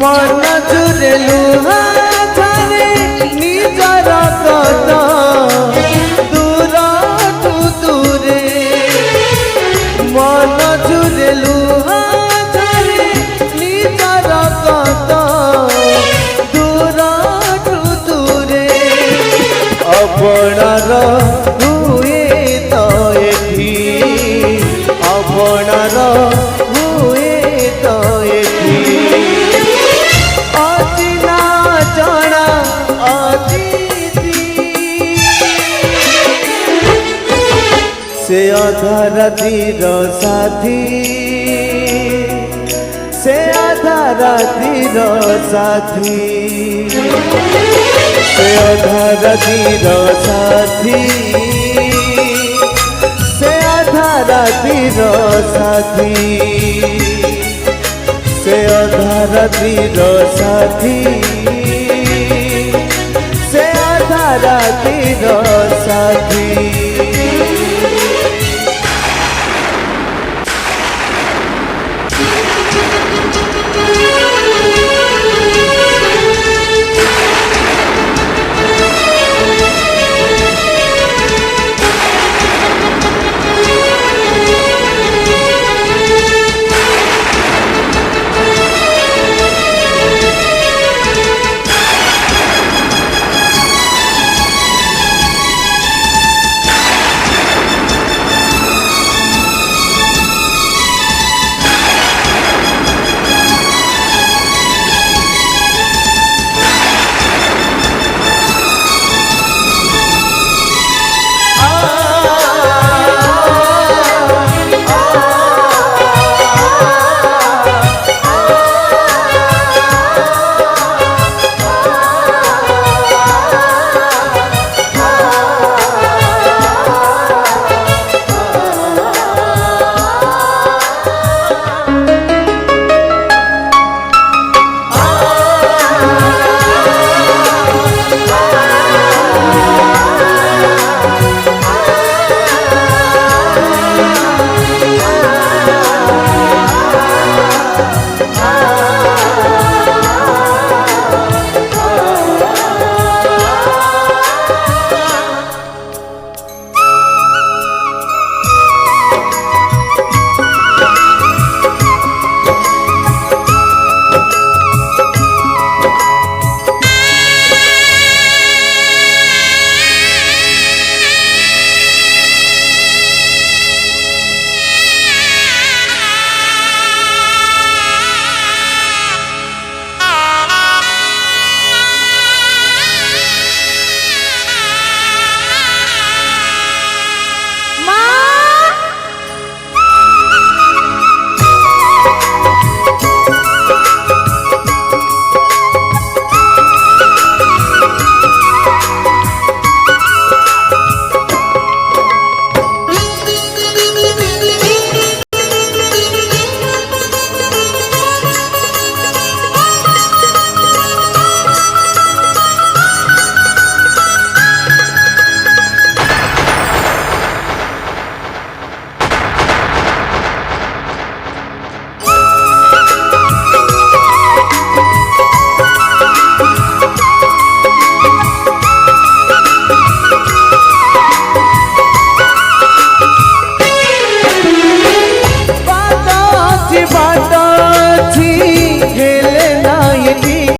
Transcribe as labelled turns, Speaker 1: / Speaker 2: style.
Speaker 1: मन जुरे लुहा झारे निजर कत दूर ठू दूरे मन जुरे लुहा झारे निजर कत दूर ठू दूरे अपनार हुए तो एठी अपनार हुए तो एठी अचिना जना अतिथि से आधा रातिर साथी से आधा रातिर साथी से आधा रातिर साथी से आधा रातिर साथी से आधा रातिर साथी से आधा रातिर साथी।